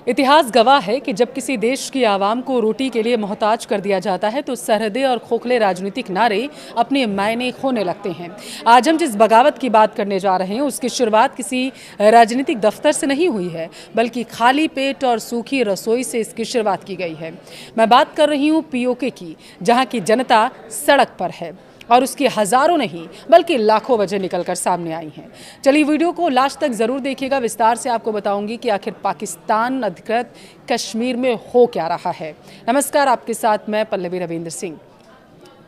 इतिहास गवाह है कि जब किसी देश की आवाम को रोटी के लिए मोहताज कर दिया जाता है तो सरहदें और खोखले राजनीतिक नारे अपने मायने खोने लगते हैं। आज हम जिस बगावत की बात करने जा रहे हैं उसकी शुरुआत किसी राजनीतिक दफ्तर से नहीं हुई है, बल्कि खाली पेट और सूखी रसोई से इसकी शुरुआत की गई है। मैं बात कर रही हूँ पीओके की, जहाँ की जनता सड़क पर है और उसकी हजारों नहीं बल्कि लाखों वजह निकलकर सामने आई हैं। चलिए वीडियो को लास्ट तक जरूर देखिएगा। विस्तार से आपको बताऊंगी कि आखिर पाकिस्तान अधिकृत कश्मीर में हो क्या रहा है। नमस्कार, आपके साथ मैं पल्लवी रविंद्र सिंह।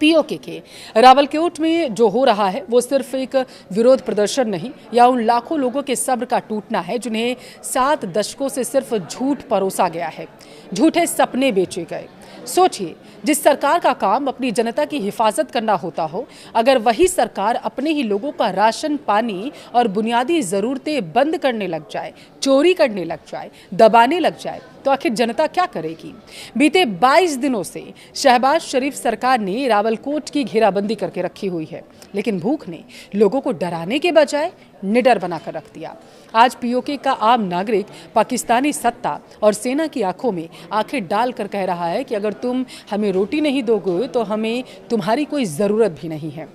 पीओके के रावलकोट में जो हो रहा है वो सिर्फ एक विरोध प्रदर्शन नहीं या उन लाखों लोगों के सब्र का टूटना है जिन्हें 7 दशकों से सिर्फ झूठ परोसा गया है, झूठे सपने बेचे गए। सोचिए, जिस सरकार का काम अपनी जनता की हिफाजत करना होता हो, अगर वही सरकार अपने ही लोगों का राशन पानी और बुनियादी ज़रूरतें बंद करने लग जाए, चोरी करने लग जाए, दबाने लग जाए, तो आखिर जनता क्या करेगी। बीते 22 दिनों से शहबाज शरीफ सरकार ने रावलकोट की घेराबंदी करके रखी हुई है, लेकिन भूख ने लोगों को डराने के बजाय निडर बनाकर रख दिया। आज पीओके का आम नागरिक पाकिस्तानी सत्ता और सेना की आंखों में आंखें डालकर कह रहा है कि अगर तुम हमें रोटी नहीं दोगे तो हमें तुम्हारी कोई ज़रूरत भी नहीं है।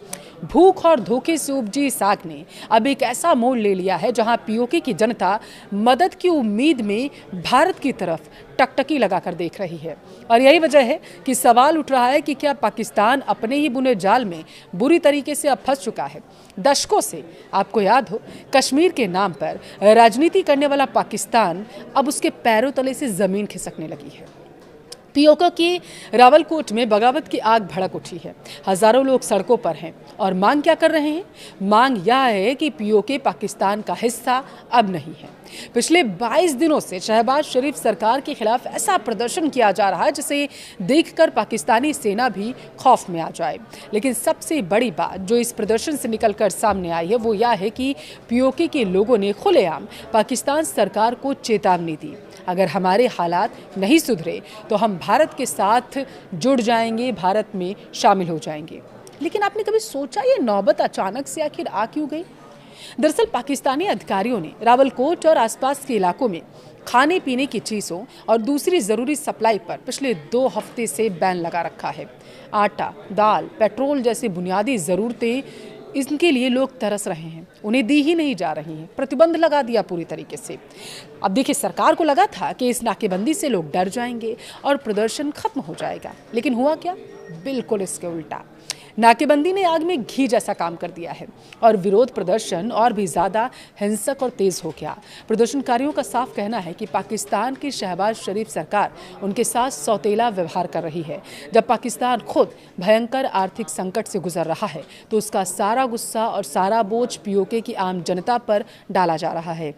भूख और धोखे से उपजी साग ने अब एक ऐसा मोड़ ले लिया है जहां पीओके की जनता मदद की उम्मीद में भारत की तरफ टकटकी लगाकर देख रही है। और यही वजह है कि सवाल उठ रहा है कि क्या पाकिस्तान अपने ही बुने जाल में बुरी तरीके से अब फंस चुका है। दशकों से, आपको याद हो, कश्मीर के नाम पर राजनीति करने वाला पाकिस्तान अब उसके पैरों तले से जमीन खिसकने लगी है। पीओके की रावलकोट में बगावत की आग भड़क उठी है। हजारों लोग सड़कों पर हैं और मांग क्या कर रहे हैं? मांग यह है कि पीओके पाकिस्तान का हिस्सा अब नहीं है। पिछले 22 दिनों से शहबाज शरीफ सरकार के खिलाफ ऐसा प्रदर्शन किया जा रहा है जिसे देखकर पाकिस्तानी सेना भी खौफ में आ जाए। लेकिन सबसे बड़ी बात जो इस प्रदर्शन से निकलकर सामने आई है वो यह है कि पीओके के लोगों ने खुलेआम पाकिस्तान सरकार को चेतावनी दी, अगर हमारे हालात नहीं सुधरे तो हम भारत के साथ जुड़ जाएंगे, भारत में शामिल हो जाएंगे। लेकिन आपने कभी सोचा ये नौबत अचानक से आखिर आ क्यों गई? दरअसल पाकिस्तानी अधिकारियों ने रावलकोट और आसपास के इलाकों में खाने पीने की चीज़ों और दूसरी ज़रूरी सप्लाई पर पिछले 2 हफ्ते से बैन लगा रखा है। आटा, दाल, पेट्रोल जैसी बुनियादी ज़रूरतें, इनके लिए लोग तरस रहे हैं, उन्हें दी ही नहीं जा रही हैं। प्रतिबंध लगा दिया पूरी तरीके से। अब देखिए, सरकार को लगा था कि इस नाकेबंदी से लोग डर जाएंगे और प्रदर्शन खत्म हो जाएगा, लेकिन हुआ क्या? बिल्कुल इसके उल्टा। नाकेबंदी ने आग में घी जैसा काम कर दिया है और विरोध प्रदर्शन और भी ज़्यादा हिंसक और तेज़ हो गया। प्रदर्शनकारियों का साफ कहना है कि पाकिस्तान की शहबाज शरीफ सरकार उनके साथ सौतेला व्यवहार कर रही है। जब पाकिस्तान खुद भयंकर आर्थिक संकट से गुजर रहा है तो उसका सारा गुस्सा और सारा बोझ पीओके की आम जनता पर डाला जा रहा है।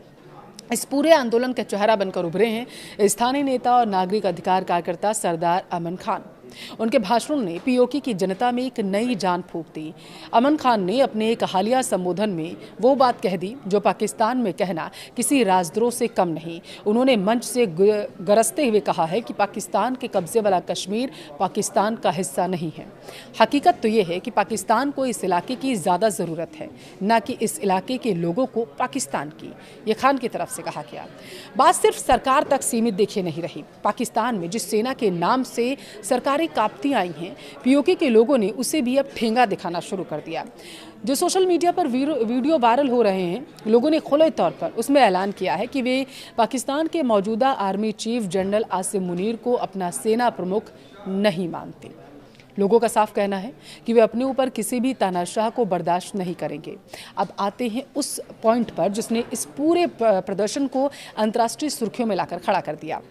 इस पूरे आंदोलन का चेहरा बनकर उभरे हैं स्थानीय नेता और नागरिक अधिकार कार्यकर्ता सरदार अमन खान। उनके भाषणों ने पीओके की जनता में एक नई जान फूंक दी। अमन खान ने अपने एक हालिया संबोधन में वो बात कह दी जो पाकिस्तान में कहना किसी राजद्रोह से कम नहीं। उन्होंने मंच से गरजते हुए कहा है कि पाकिस्तान के कब्जे वाला कश्मीर पाकिस्तान का हिस्सा नहीं है। हकीकत तो ये है कि पाकिस्तान को इस इलाके की ज़्यादा ज़रूरत है, न कि इस इलाके के लोगों को पाकिस्तान की। ये खान की तरफ से कहा गया। बात सिर्फ सरकार तक सीमित देखिए नहीं रही। पाकिस्तान में जिस सेना के नाम से सरकारी कांपती आई हैं, पीओके के लोगों ने उसे भी अब ठेंगा दिखाना शुरू कर दिया। जो सोशल मीडिया पर वीडियो वायरल हो रहे हैं, लोगों ने खुले तौर पर उसमें ऐलान किया है कि वे पाकिस्तान के मौजूदा army chief general Asim Munir को अपना सेना प्रमुख नहीं मानते। लोगों का साफ कहना है कि वे अपने ऊपर किसी भी तानाशाह को बर्दाश्त नहीं करेंगे। अब आते हैं उस पॉइंट पर जिसने इस पूरे प्रदर्शन को अंतर्राष्ट्रीय सुर्खियों में लाकर खड़ा कर दिया।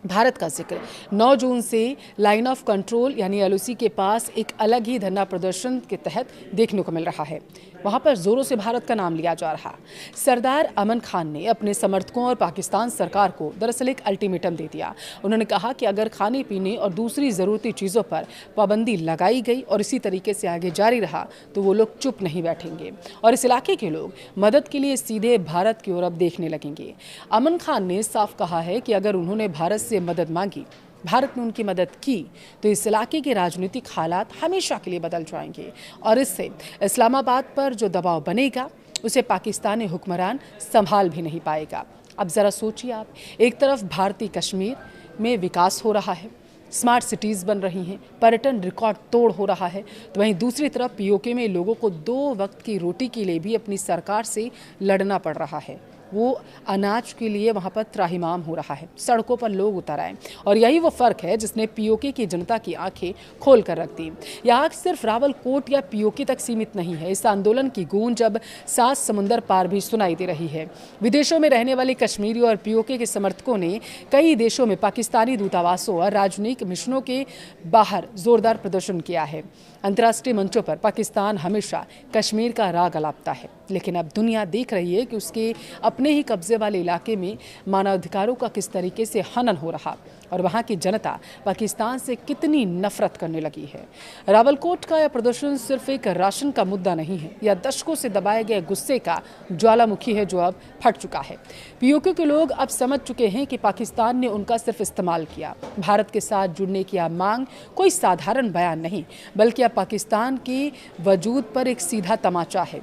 भारत का जिक्र 9 जून से लाइन ऑफ कंट्रोल यानी एलओसी के पास एक अलग ही धरना प्रदर्शन के तहत देखने को मिल रहा है। वहां पर जोरों से भारत का नाम लिया जा रहा। सरदार अमन खान ने अपने समर्थकों और पाकिस्तान सरकार को दरअसल एक अल्टीमेटम दे दिया। उन्होंने कहा कि अगर खाने पीने और दूसरी ज़रूरती चीज़ों पर पाबंदी लगाई गई और इसी तरीके से आगे जारी रहा तो वो लोग चुप नहीं बैठेंगे और इस इलाके के लोग मदद के लिए सीधे भारत की ओर अब देखने लगेंगे। अमन खान ने साफ कहा है कि अगर उन्होंने भारत से मदद मांगी, भारत ने उनकी मदद की, तो इस इलाके के राजनीतिक हालात हमेशा के लिए बदल जाएंगे और इससे इस्लामाबाद पर जो दबाव बनेगा उसे पाकिस्तानी हुक्मरान संभाल भी नहीं पाएगा। अब ज़रा सोचिए आप, एक तरफ भारतीय कश्मीर में विकास हो रहा है, स्मार्ट सिटीज़ बन रही हैं, पर्यटन रिकॉर्ड तोड़ हो रहा है, तो वहीं दूसरी तरफ पीओके में लोगों को 2 वक्त की रोटी के लिए भी अपनी सरकार से लड़ना पड़ रहा है। वो अनाज के लिए वहाँ पर त्राहिमाम हो रहा है, सड़कों पर लोग उतर आए। और यही वो फ़र्क है जिसने पीओके की जनता की आंखें खोल कर रख दी। यह आग सिर्फ रावलकोट या पीओके तक सीमित नहीं है। इस आंदोलन की गूंज अब 7 समुंदर पार भी सुनाई दे रही है। विदेशों में रहने वाले कश्मीरी और पीओके के समर्थकों ने कई देशों में पाकिस्तानी दूतावासों और राजनयिक मिशनों के बाहर जोरदार प्रदर्शन किया है। अंतर्राष्ट्रीय मंचों पर पाकिस्तान हमेशा कश्मीर का राग अलापता है, लेकिन अब दुनिया देख रही है कि उसके अपने ही कब्जे वाले इलाके में मानवाधिकारों का किस तरीके से हनन हो रहा और वहाँ की जनता पाकिस्तान से कितनी नफरत करने लगी है। रावलकोट का यह प्रदर्शन सिर्फ एक राशन का मुद्दा नहीं है, यह दशकों से दबाए गए गुस्से का ज्वालामुखी है जो अब फट चुका है। पीओके के लोग अब समझ चुके हैं कि पाकिस्तान ने उनका सिर्फ इस्तेमाल किया। भारत के साथ जुड़ने की मांग कोई साधारण बयान नहीं, बल्कि अब पाकिस्तान के वजूद पर एक सीधा तमाचा है।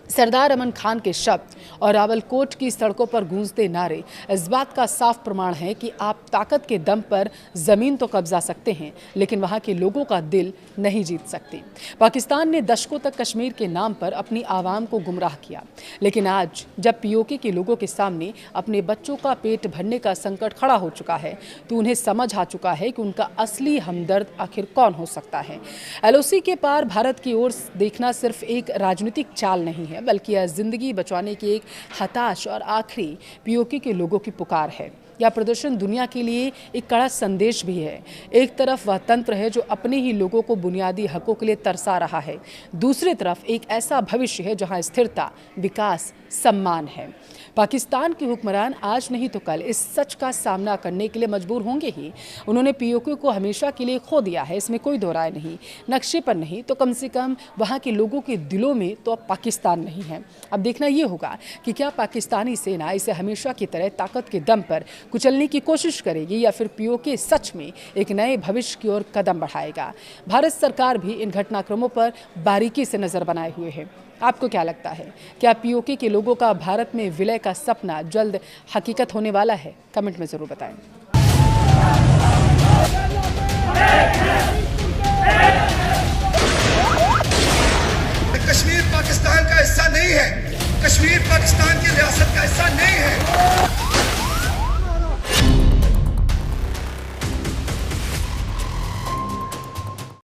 सरदार अमन खान के शब्द और रावलकोट की सड़कों पर गूंजते नारे इस बात का साफ प्रमाण है कि आप ताकत के दम पर ज़मीन तो कब्जा सकते हैं, लेकिन वहाँ के लोगों का दिल नहीं जीत सकते। पाकिस्तान ने दशकों तक कश्मीर के नाम पर अपनी आवाम को गुमराह किया, लेकिन आज जब पीओके के लोगों के सामने अपने बच्चों का पेट भरने का संकट खड़ा हो चुका है, तो उन्हें समझ आ चुका है कि उनका असली हमदर्द आखिर कौन हो सकता है। एलओसी के पार भारत की ओर देखना सिर्फ एक राजनीतिक चाल नहीं है, बल्कि यह जिंदगी बचाने की एक हताश और आखिरी पीओके के लोगों की पुकार है। यह प्रदर्शन दुनिया के लिए एक कड़ा संदेश भी है। एक तरफ वह तंत्र है जो अपने ही लोगों को बुनियादी हकों के लिए तरसा रहा है, दूसरी तरफ एक ऐसा भविष्य है जहां स्थिरता, विकास, सम्मान है। पाकिस्तान के हुक्मरान आज नहीं तो कल इस सच का सामना करने के लिए मजबूर होंगे ही। उन्होंने पीओके को हमेशा के लिए खो दिया है, इसमें कोई दो राय नहीं। नक्शे पर नहीं तो कम से कम वहाँ के लोगों के दिलों में तो अब पाकिस्तान नहीं है। अब देखना ये होगा कि क्या पाकिस्तानी सेना इसे हमेशा की तरह ताकत के दम पर कुचलने की कोशिश करेगी या फिर पीओके सच में एक नए भविष्य की ओर कदम बढ़ाएगा। भारत सरकार भी इन घटनाक्रमों पर बारीकी से नजर बनाए हुए है। आपको क्या लगता है, क्या पीओके के लोगों का भारत में विलय का सपना जल्द हकीकत होने वाला है? कमेंट में जरूर बताएं। कश्मीर पाकिस्तान का हिस्सा नहीं है, कश्मीर पाकिस्तान की रियासत का हिस्सा